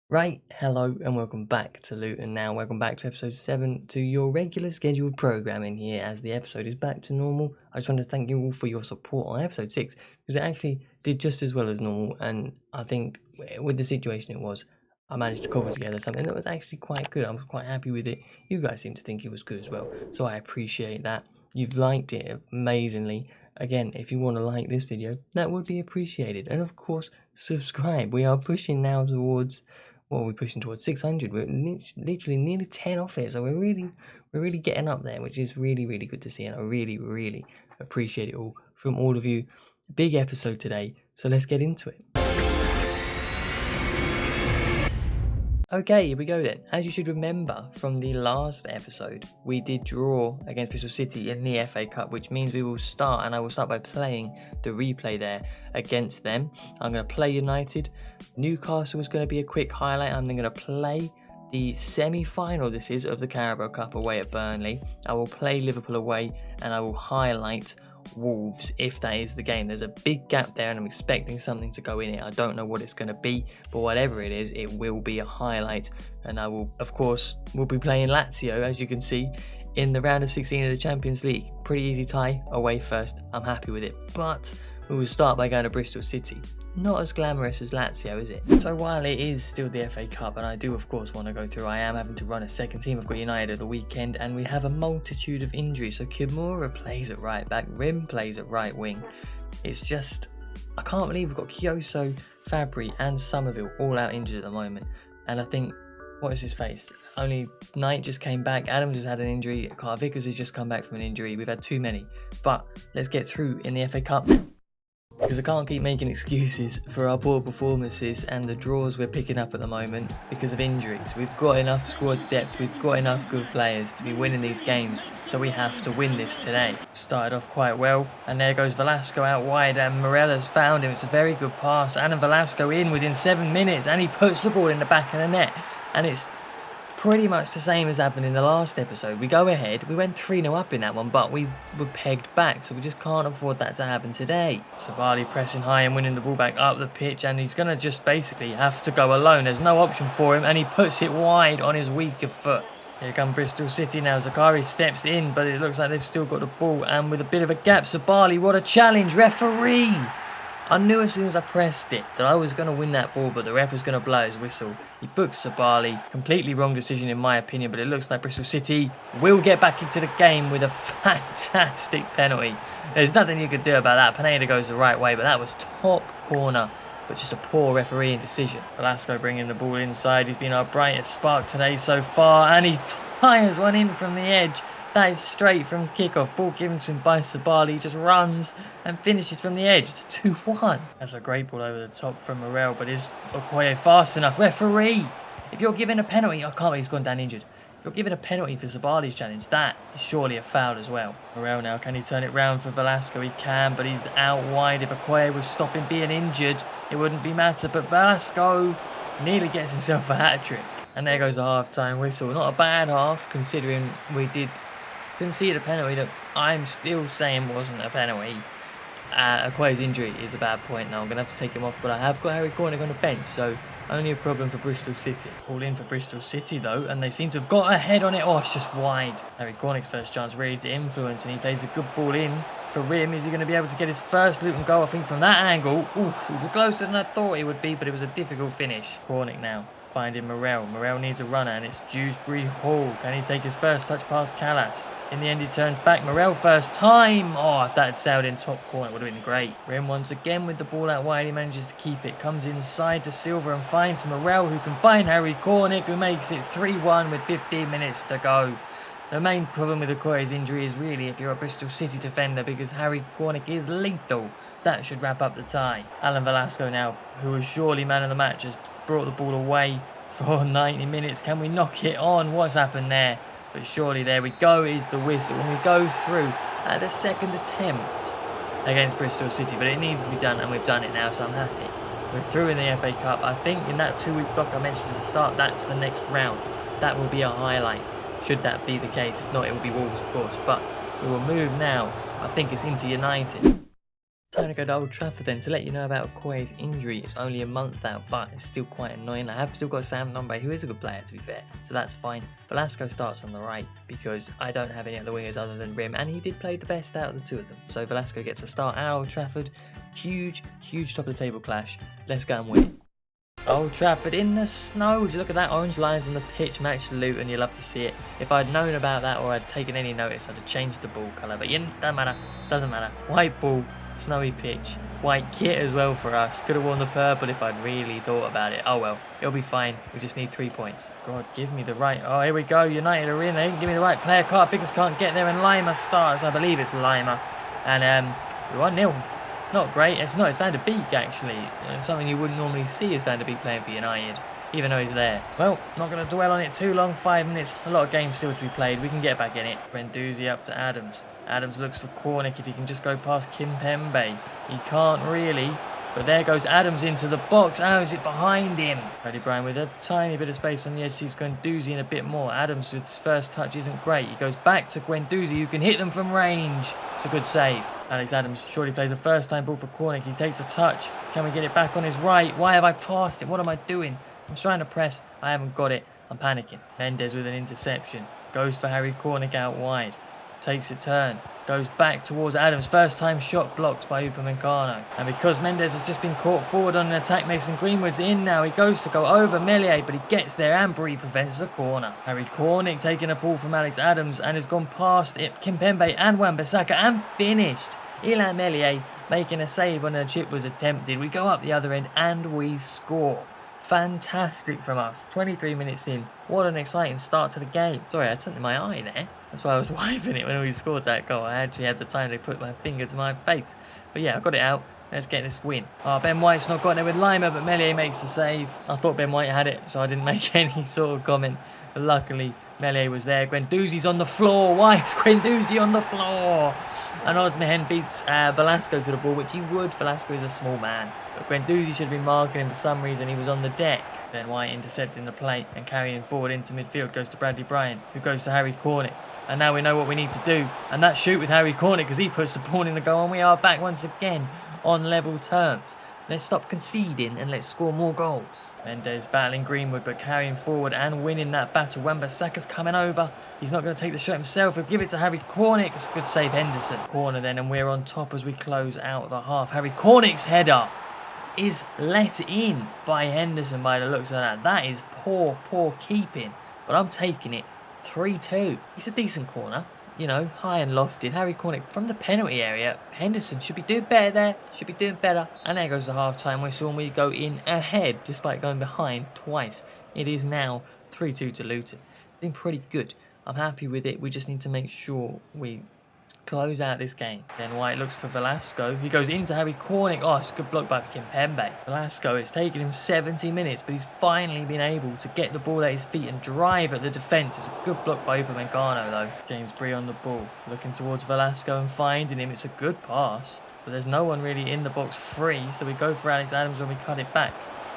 Right, hello and welcome back to Luton now. Welcome back to episode 7 to your regular scheduled programming here as the episode is back to normal. I just want to thank you all for your support on episode 6 because it actually did just as well as normal, and I think with the situation it was, I managed to cobble together something that was actually quite good. I was quite happy with it. You guys seem to think it was good as well, so I appreciate that. You've liked it amazingly. Again, if you want to like this video, that would be appreciated. And of course, subscribe. We are pushing now towards... Well, we're pushing towards 600. We're literally nearly 10 off it, so we're really getting up there, which is really good to see, and I really appreciate it all from all of you. Big episode today, so let's get into it. Okay, here we go then. As you should remember from the last episode, we did draw against Bristol City in the FA Cup, which means we will start, and I will start by playing the replay there against them. I'm going to play United. Newcastle is going to be a quick highlight. I'm then going to play the semi-final, this is, of the Carabao Cup away at Burnley. I will play Liverpool away, and I will highlight Wolves if that is the game. There's a big gap there and I'm expecting something to go in it. I don't know what it's going to be, but whatever it is, it will be a highlight. And I will, of course, we'll be playing Lazio, as you can see, in the round of 16 of the Champions League. Pretty easy tie, away first. I'm happy with it, but we will start by going to Bristol City. Not as glamorous as Lazio, is it? So while it is still the FA Cup, and I do of course want to go through, I am having to run a second team. I've got United at the weekend, and we have a multitude of injuries. So Kimura plays at right back, Rim plays at right wing. It's just, I can't believe we've got Kyoso, Fabry and Somerville all out injured at the moment. And I think, what is his face? Only Knight just came back, Adams has had an injury, Carl Vickers has just come back from an injury. We've had too many. But let's get through in the FA Cup now, because I can't keep making excuses for our poor performances and the draws we're picking up at the moment because of injuries. We've got enough squad depth, we've got enough good players to be winning these games, so we have to win this today. Started off quite well, and there goes Velasco out wide, and Morella's found him. It's a very good pass, and Velasco in within 7 minutes, and he puts the ball in the back of the net, and it's pretty much the same as happened in the last episode. We go ahead, we went 3-0 up in that one, but we were pegged back, so we just can't afford that to happen today. Sabali pressing high and winning the ball back up the pitch, and he's going to just basically have to go alone. There's no option for him, and he puts it wide on his weaker foot. Here come Bristol City now. Zakari steps in, but it looks like they've still got the ball, and with a bit of a gap, Sabali, what a challenge, referee! I knew as soon as I pressed it that I was going to win that ball, but the ref was going to blow his whistle. He booked Sabali. Completely wrong decision in my opinion, but it looks like Bristol City will get back into the game with a fantastic penalty. There's nothing you could do about that. Pineda goes the right way, but that was top corner, but just a poor refereeing decision. Velasco bringing the ball inside. He's been our brightest spark today so far, and he fires one in from the edge. That is straight from kickoff. Ball given to him by Sabali. He just runs and finishes from the edge. It's 2-1. That's a great ball over the top from Morel, but is Okoye fast enough? Referee! If you're giving a penalty, I can't believe he's gone down injured. If you're giving a penalty for Sabali's challenge, that is surely a foul as well. Morel now, can he turn it round for Velasco? He can, but he's out wide. If Okoye was stopping being injured, it wouldn't be matter. But Velasco nearly gets himself a hat-trick. And there goes the half-time whistle. Not a bad half, considering we did concede a penalty that I'm still saying wasn't a penalty. Okoye's injury is a bad point now. I'm going to have to take him off, but I have got Harry Cornick on the bench, so only a problem for Bristol City. All in for Bristol City though, and they seem to have got a head on it. Oh, it's just wide. Harry Cornick's first chance really to influence, and he plays a good ball in for Rim. Is he going to be able to get his first Luton goal? I think from that angle, oof, it was closer than I thought it would be, but it was a difficult finish. Cornick now finding Morel. Morel needs a runner, and it's Dewsbury Hall. Can he take his first touch past Callas? In the end, he turns back. Morel first time. Oh, if that had sailed in top corner, it would have been great. Rim once again with the ball out wide. He manages to keep it. Comes inside to Silva and finds Morel, who can find Harry Cornick, who makes it 3-1 with 15 minutes to go. The main problem with Okoye's injury is really if you're a Bristol City defender, because Harry Cornick is lethal. That should wrap up the tie. Alan Velasco now, who was surely man of the match, has brought the ball away for 90 minutes. Can we knock it on? What's happened there? But surely there we go is the whistle, and we go through at the second attempt against Bristol City, but it needs to be done, and we've done it now, so I'm happy. We're through in the FA Cup. I think in that 2-week block I mentioned at the start, that's the next round. That will be a highlight, should that be the case. If not, it will be Wolves, of course, but we will move now. I think it's into United. Time to go to Old Trafford then to let you know about Okoye's injury. It's only a month out, but it's still quite annoying. I have still got Sam Nombe, who is a good player to be fair, so that's fine. Velasco starts on the right because I don't have any other wingers other than Rim, and he did play the best out of the two of them. So Velasco gets a start at Old Trafford. Huge top of the table clash. Let's go and win. Old Trafford in the snow. Would you look at that? Orange lines on the pitch match Luton. You love to see it. If I'd known about that or I'd taken any notice, I'd have changed the ball colour. But doesn't matter. White ball, snowy pitch, white kit as well for us. Could have worn the purple if I'd really thought about it. Oh well, it'll be fine. We just need 3 points. God, give me the right. Oh, here we go. United are in. They didn't give me the right player card. Vickers can't get there, and Lima starts. I believe it's Lima. And 1-0. Not great. It's not. It's Van der Beek actually. Something you wouldn't normally see is Van der Beek playing for United, even though he's there. Well, not going to dwell on it too long. 5 minutes. A lot of games still to be played. We can get back in it. Guendouzi up to Adams. Adams looks for Cornick if he can just go past Kimpembe. He can't really. But there goes Adams into the box. How is it behind him? Bradley Bryan with a tiny bit of space on the edge. Sees Guendouzi in a bit more. Adams with his first touch isn't great. He goes back to Guendouzi, who can hit them from range. It's a good save. Alex Adams surely plays a first time ball for Cornick. He takes a touch. Can we get it back on his right? Why have I passed it? What am I doing? I'm trying to press. I haven't got it. I'm panicking. Mendes with an interception. Goes for Harry Cornick out wide. Takes a turn. Goes back towards Adams. First time shot blocked by Upamecano. And because Mendes has just been caught forward on an attack, Mason Greenwood's in now. He goes to go over Meslier, but he gets there and Bree prevents the corner. Harry Cornick taking a ball from Alex Adams and has gone past it. Kimpembe and Wan-Bissaka and finished. Illan Meslier making a save when a chip was attempted. We go up the other end and we score. Fantastic from us. 23 minutes in. What an exciting start to the game. Sorry, I turned my eye there. That's why I was wiping it when we scored that goal. I actually had the time to put my finger to my face. But yeah, I got it out. Let's get this win. Oh, Ben White's not got there with Lima, but Meslier makes the save. I thought Ben White had it, so I didn't make any sort of comment. But luckily, Meslier was there. Guendouzi's on the floor. Why is Guendouzi on the floor? And Osmehen beats Velasco to the ball, which he would. Velasco is a small man. But Guendouzi should have been marking him for some reason. He was on the deck. Ben White intercepting the play and carrying forward into midfield. Goes to Bradley Bryan, who goes to Harry Cornick. And now we know what we need to do. And that's shoot with Harry Cornick because he puts the ball in the goal. And we are back once again on level terms. Let's stop conceding and let's score more goals. Mendes battling Greenwood but carrying forward and winning that battle. Wan-Bissaka's coming over. He's not going to take the shot himself. He'll give it to Harry Cornick. It's a good save, Henderson. Corner then, and we're on top as we close out the half. Harry Cornick's header is let in by Henderson by the looks of that. That is poor keeping. But I'm taking it. 3-2. It's a decent corner. You know, high and lofted. Harry Cornick from the penalty area. Henderson should be doing better there. Should be doing better. And there goes the half-time whistle and we go in ahead despite going behind twice. It is now 3-2 to Luton. Been pretty good. I'm happy with it. We just need to make sure we close out this game. Then White looks for Velasco. He goes into Harry Cornick. Oh, it's a good block by Kimpembe. Velasco, it's taken him 70 minutes, but he's finally been able to get the ball at his feet and drive at the defence. It's a good block by Upamecano, though. James Bree on the ball, looking towards Velasco and finding him. It's a good pass, but there's no one really in the box free, so we go for Alex Adams when we cut it back.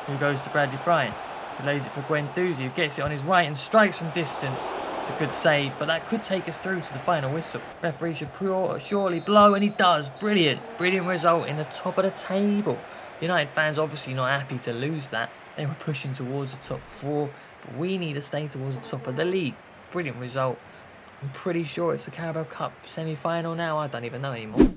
Who goes to Bradley Bryan. He lays it for Guendouzi, who gets it on his right and strikes from distance. It's a good save, but that could take us through to the final whistle. Referee should surely blow, and he does. Brilliant result in the top of the table. United fans obviously not happy to lose that. They were pushing towards the top 4, but we need to stay towards the top of the league. Brilliant result. I'm pretty sure it's the Carabao Cup semi-final now. I don't even know anymore.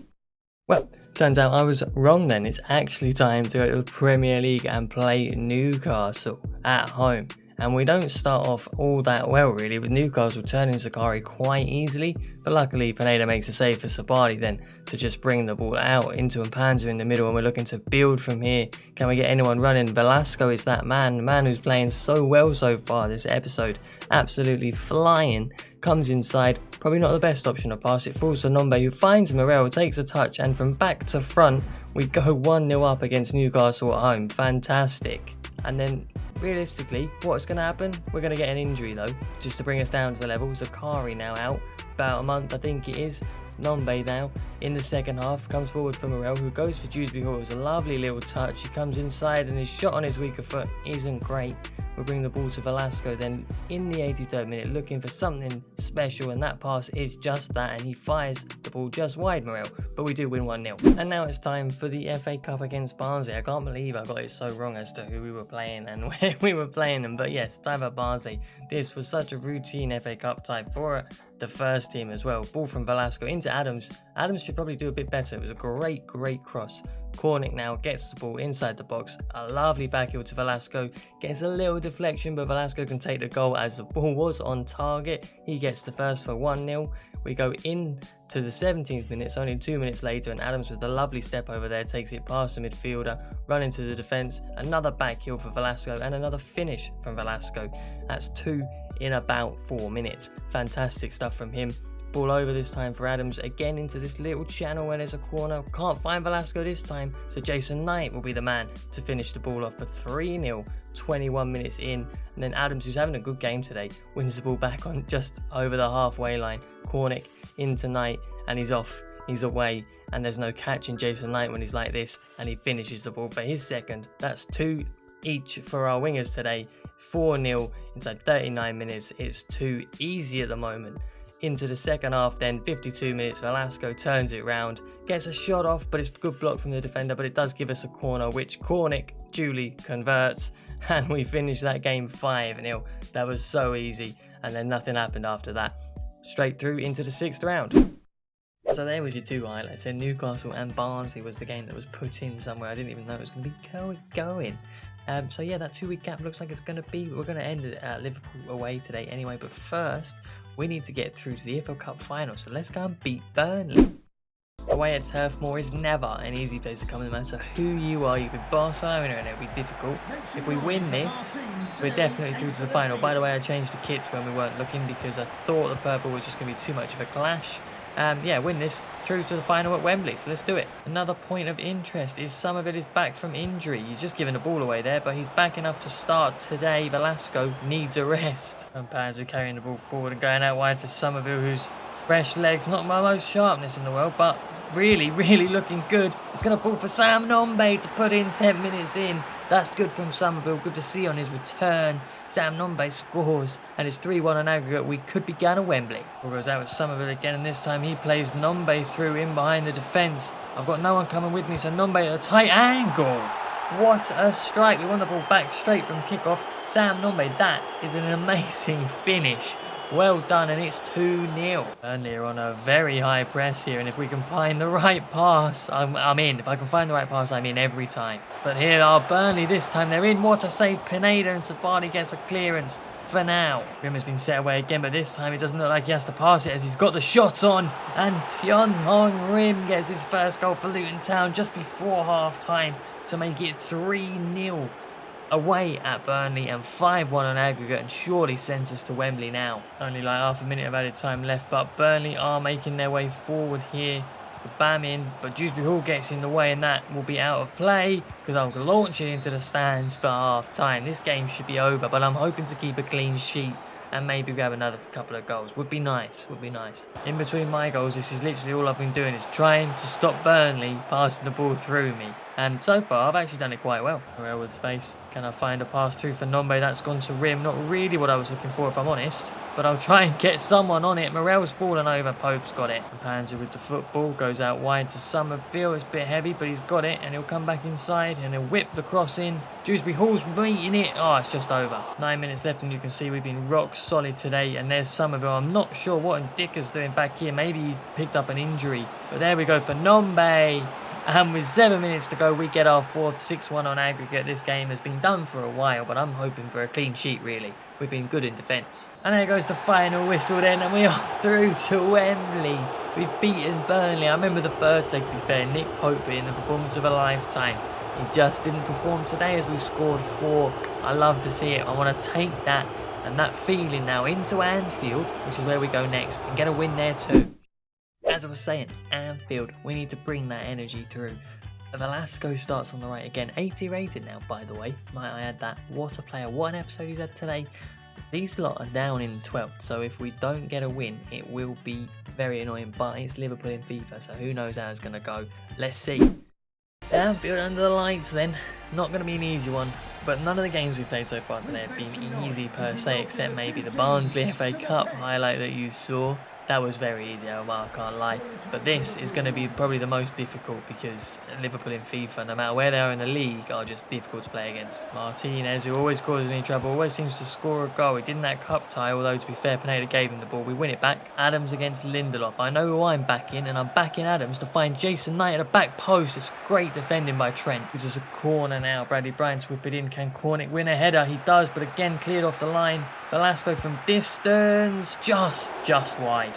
Well, turns out I was wrong then. It's actually time to go to the Premier League and play Newcastle at home. And we don't start off all that well really, with Newcastle turning Sakari quite easily, but luckily Pineda makes a save for Sabali then to just bring the ball out into Mpanzu in the middle, and we're looking to build from here. Can we get anyone running? Velasco is that man who's playing so well so far this episode, absolutely flying, comes inside, probably not the best option to pass it, falls to Nombe, who finds Morel, takes a touch, and from back to front we go 1-0 up against Newcastle at home. Fantastic. And then realistically, what's going to happen? We're going to get an injury though, just to bring us down to the level. Zakari now out, about a month I think it is. Nombe now in the second half, comes forward for Morel, who goes for Dewsbury Hall. It was a lovely little touch. He comes inside and his shot on his weaker foot isn't great, we bring the ball to Velasco, then in the 83rd minute looking for something special, and that pass is just that, and he fires the ball just wide, Morel, but we do win 1-0. And now it's time for the FA Cup against Barnsley. I can't believe I got it so wrong as to who we were playing and where we were playing them, but yes, time for Barnsley. This was such a routine FA Cup type for the first team as well. Ball from Velasco into Adams. Adams should probably do a bit better. It was a great cross. Cornick now gets the ball inside the box. A lovely backheel to Velasco. Gets a little deflection, but Velasco can take the goal as the ball was on target. He gets the first for 1-0. We go in to the 17th minute, it's only 2 minutes later, and Adams with a lovely step over there takes it past the midfielder, run into the defence, another back heel for Velasco, and another finish from Velasco. That's 2 in about 4 minutes. Fantastic stuff from him. Ball over this time for Adams, again into this little channel where there's a corner. Can't find Velasco this time, so Jason Knight will be the man to finish the ball off for 3-0, 21 minutes in. And then Adams, who's having a good game today, wins the ball back on just over the halfway line. Cornick into Knight, and he's off, he's away, and there's no catching Jason Knight when he's like this, and he finishes the ball for his second. That's 2 each for our wingers today. 4-0 inside 39 minutes. It's too easy at the moment. Into the second half then, 52 minutes, Velasco turns it round, gets a shot off, but it's a good block from the defender, but it does give us a corner, which Cornick duly converts, and we finish that game 5-0. That was so easy, and then nothing happened after that. Straight through into the 6th round. So there was your 2 highlights. Then Newcastle and Barnsley was the game that was put in somewhere. I didn't even know it was going to be going. So yeah, that 2-week gap looks like it's going to be, we're going to end it at Liverpool away today anyway, but first we need to get through to the FA Cup final, so let's go and beat Burnley. Away at Turf Moor is never an easy place to come in, no matter who you are. You could Barcelona and it'll be difficult. If we win this, we're definitely through to the final. By the way, I changed the kits when we weren't looking because I thought the purple was just going to be too much of a clash. Yeah, win this, through to the final at Wembley, so let's do it. Another point of interest is Somerville is back from injury. He's just given the ball away there, but he's back enough to start today. Velasco needs a rest. And Panzer carrying the ball forward and going out wide for Somerville, who's fresh legs, not my most sharpness in the world, but really looking good. It's going to fall for Sam Nombe to put in 10 minutes in. That's good from Somerville, good to see on his return. Sam Nombe scores, and it's 3-1 on aggregate. We could be going to Wembley. Ball goes out with Somerville again, and this time he plays Nombe through in behind the defence. I've got no one coming with me, so Nombe at a tight angle. What a strike. We won the ball back straight from kickoff. Sam Nombe, that is an amazing finish. Well done, and it's 2-0. Burnley are on a very high press here, and if we can find the right pass, I'm in. If I can find the right pass, I'm in every time. But here are Burnley this time. They're in. What a save. Pineda, and Sabani gets a clearance for now. Grimm has been set away again, but this time it doesn't look like he has to pass it as he's got the shot on. And Tion Hong Rim gets his first goal for Luton Town just before half-time to make it 3-0. Away at Burnley and 5-1 on aggregate, and surely sends us to Wembley now. Only like half a minute of added time left, but Burnley are making their way forward here. The bam in, but Dewsbury Hall gets in the way, and that will be out of play because I'll launch it into the stands for half time. This game should be over, but I'm hoping to keep a clean sheet and maybe grab another couple of goals. Would be nice, would be nice. In between my goals, this is literally all I've been doing, is trying to stop Burnley passing the ball through me. And so far, I've actually done it quite well. Morel with space. Can I find a pass through for Nombe? That's gone to Rim. Not really what I was looking for, if I'm honest. But I'll try and get someone on it. Morel's fallen over. Pope's got it. And Panzer with the football. Goes out wide to Somerville. It's a bit heavy, but he's got it. And he'll come back inside. And he'll whip the cross in. Dewsbury Hall's meeting it. Oh, it's just over. 9 minutes left, and you can see we've been rock solid today. And there's Somerville. I'm not sure what Dicker's doing back here. Maybe he picked up an injury. But there we go for Nombe. And with 7 minutes to go, we get our 4th, 6-1 on aggregate. This game has been done for a while, but I'm hoping for a clean sheet, really. We've been good in defence. And there goes the final whistle then, and we are through to Wembley. We've beaten Burnley. I remember the first leg, to be fair, Nick Pope being the performance of a lifetime. He just didn't perform today as we scored 4. I love to see it. I want to take that and that feeling now into Anfield, which is where we go next, and get a win there too. As I was saying, Anfield, we need to bring that energy through. Velasco starts on the right again, 80 rated now, by the way. Might I add that? What a player, what an episode he's had today. These lot are down in 12th, so if we don't get a win, it will be very annoying, but it's Liverpool in FIFA, so who knows how it's going to go. Let's see. Anfield under the lights then. Not going to be an easy one. But none of the games we've played so far today have been easy per se, except maybe the Barnsley FA Cup highlight that you saw. That was very easy, Omar, I can't lie. But this is going to be probably the most difficult because Liverpool in FIFA, no matter where they are in the league, are just difficult to play against. Martinez, who always causes me trouble, always seems to score a goal. He did in that cup tie, although to be fair, Pineda gave him the ball. We win it back. Adams against Lindelof. I know who I'm backing, and I'm backing Adams to find Jason Knight at a back post. It's great defending by Trent. Gives us a corner now. Bradley Bryant to whip it in. Can Cornick win a header? He does, but again cleared off the line. Velasco from distance, just wide.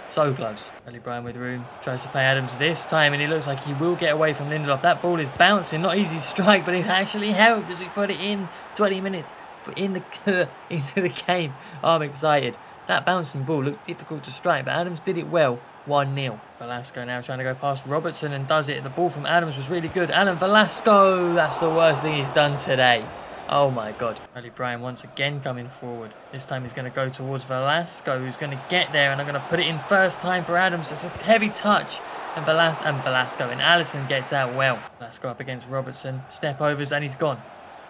So close. Bradley Bryan with room. Tries to play Adams this time, and it looks like he will get away from Lindelof. That ball is bouncing. Not easy to strike, but it's actually helped as we put it in 20 minutes into the game. Oh, I'm excited. That bouncing ball looked difficult to strike, but Adams did it well. 1-0. Velasco now trying to go past Robertson and does it. The ball from Adams was really good. Alan Velasco, that's the worst thing he's done today. Oh my god. Bradley Bryan once again coming forward. This time he's going to go towards Velasco, who's going to get there, and I'm going to put it in first time for Adams. It's a heavy touch. And Velasco. And Alisson gets out well. Velasco up against Robertson. Step overs and he's gone.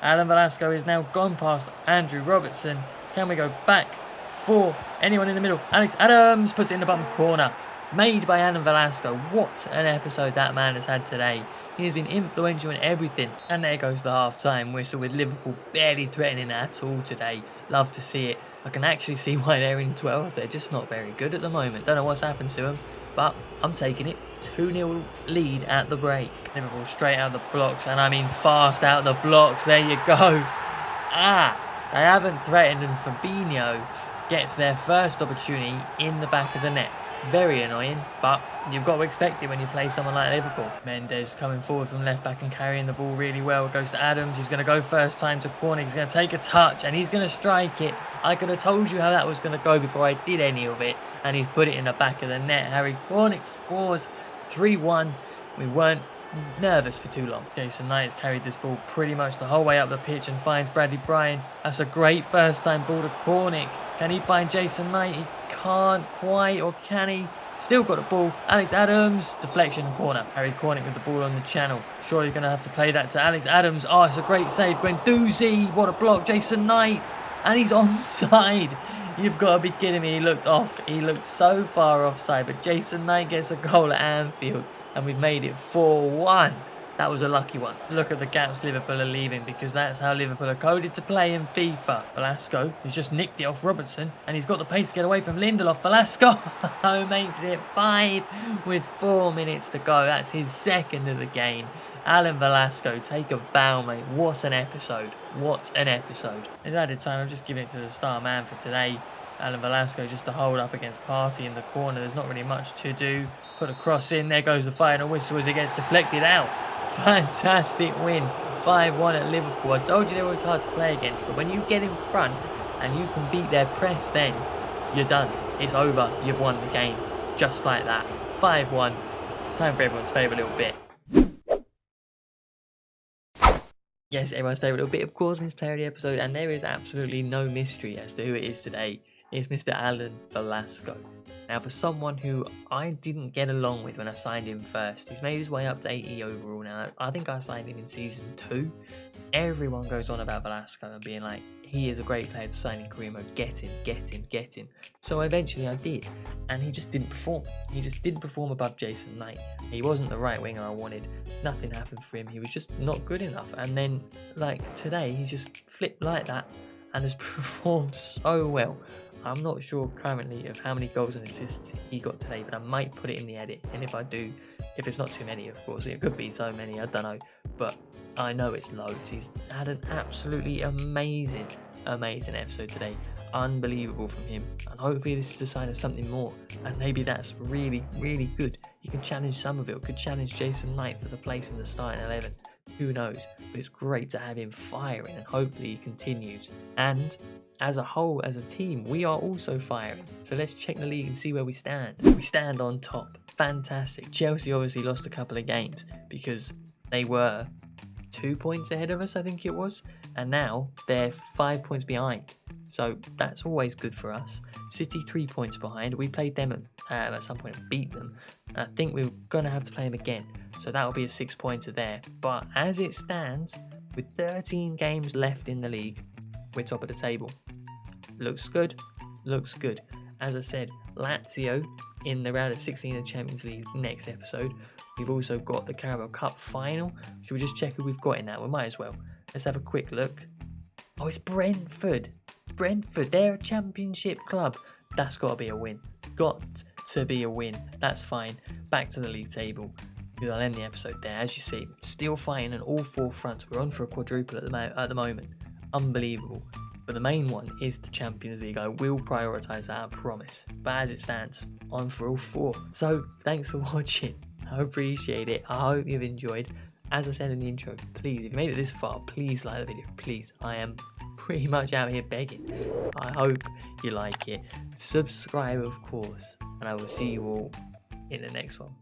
Alan Velasco is now gone past Andrew Robertson. Can we go back for anyone in the middle? Alex Adams puts it in the bottom corner. Made by Alan Velasco. What an episode that man has had today. He has been influential in everything. And there goes the half-time whistle with Liverpool barely threatening at all today. Love to see it. I can actually see why they're in 12th. They're just not very good at the moment. Don't know what's happened to them. But I'm taking it. 2-0 lead at the break. Liverpool straight out the blocks. And I mean fast out the blocks. There you go. They haven't threatened, and Fabinho gets their first opportunity in the back of the net. Very annoying, but you've got to expect it when you play someone like Liverpool. Mendes coming forward from left back and carrying the ball really well. It goes to Adams. He's going to go first time to Cornick. He's going to take a touch and he's going to strike it. I could have told you how that was going to go before I did any of it. And he's put it in the back of the net. Harry Cornick scores 3-1. We weren't nervous for too long. Jason Knight has carried this ball pretty much the whole way up the pitch and finds Bradley Bryan. That's a great first time ball to Cornick. Can he find Jason Knight? He can't quite, or can he? Still got the ball. Alex Adams, deflection corner. Harry Cornick with the ball on the channel. Surely going to have to play that to Alex Adams. Oh, it's a great save. Guendouzi, what a block. Jason Knight, and he's onside. You've got to be kidding me. He looked off. He looked so far offside, but Jason Knight gets a goal at Anfield, and we've made it 4-1. That was a lucky one. Look at the gaps Liverpool are leaving, because that's how Liverpool are coded to play in FIFA. Velasco, who's just nicked it off Robertson, and he's got the pace to get away from Lindelof. Velasco makes it 5 with 4 minutes to go. That's his second of the game. Alan Velasco, take a bow, mate. What an episode. What an episode. In added time, I'm just giving it to the star man for today. Alan Velasco just to hold up against Partey in the corner. There's not really much to do. Put a cross in. There goes the final whistle as it gets deflected out. Fantastic win. 5-1 at Liverpool. I told you they were hard to play against, but when you get in front and you can beat their press, then you're done. It's over. You've won the game. Just like that. 5-1. Time for everyone's favourite little bit. Yes, everyone's favourite little bit, of course, Miss Player of the episode, and there is absolutely no mystery as to who it is today. It's Mr. Alan Velasco. Now, for someone who I didn't get along with when I signed him first, he's made his way up to 80 overall now. I think I signed him in season 2. Everyone goes on about Velasco and being like, he is a great player to sign in career mode. Get him. So eventually I did, and he just didn't perform. He just didn't perform above Jason Knight. He wasn't the right winger I wanted. Nothing happened for him. He was just not good enough. And then, like today, he just flipped like that and has performed so well. I'm not sure currently of how many goals and assists he got today, but I might put it in the edit. And if I do, if it's not too many, of course, it could be so many, I don't know. But I know it's loads. He's had an absolutely amazing episode today. Unbelievable from him. And hopefully this is a sign of something more. And maybe that's really, really good. He can challenge Somerville, could challenge Jason Knight for the place in the starting 11. Who knows? But it's great to have him firing, and hopefully he continues. And as a whole, as a team, we are also firing. So let's check the league and see where we stand. We stand on top. Fantastic. Chelsea obviously lost a couple of games because they were 2 points ahead of us, I think it was. And now they're 5 points behind. So that's always good for us. City 3 points behind. We played them at some point and beat them. And I think we're going to have to play them again. So that will be a 6-pointer there. But as it stands, with 13 games left in the league, we're top of the table. Looks good. Looks good. As I said, Lazio in the round of 16 of Champions League next episode. We've also got the Carabao Cup final. Should we just check who we've got in that? We might as well. Let's have a quick look. Oh, it's Brentford. Brentford, they're a championship club. That's got to be a win. Got to be a win. That's fine. Back to the league table. Because I'll end the episode there. As you see, still fighting on all 4 fronts. We're on for a quadruple at the moment. Unbelievable. But the main one is the Champions League. I will prioritise that, I promise. But as it stands, on for all 4. So, thanks for watching. I appreciate it. I hope you've enjoyed. As I said in the intro, please, if you made it this far, please like the video. Please, I am pretty much out here begging. I hope you like it. Subscribe, of course. And I will see you all in the next one.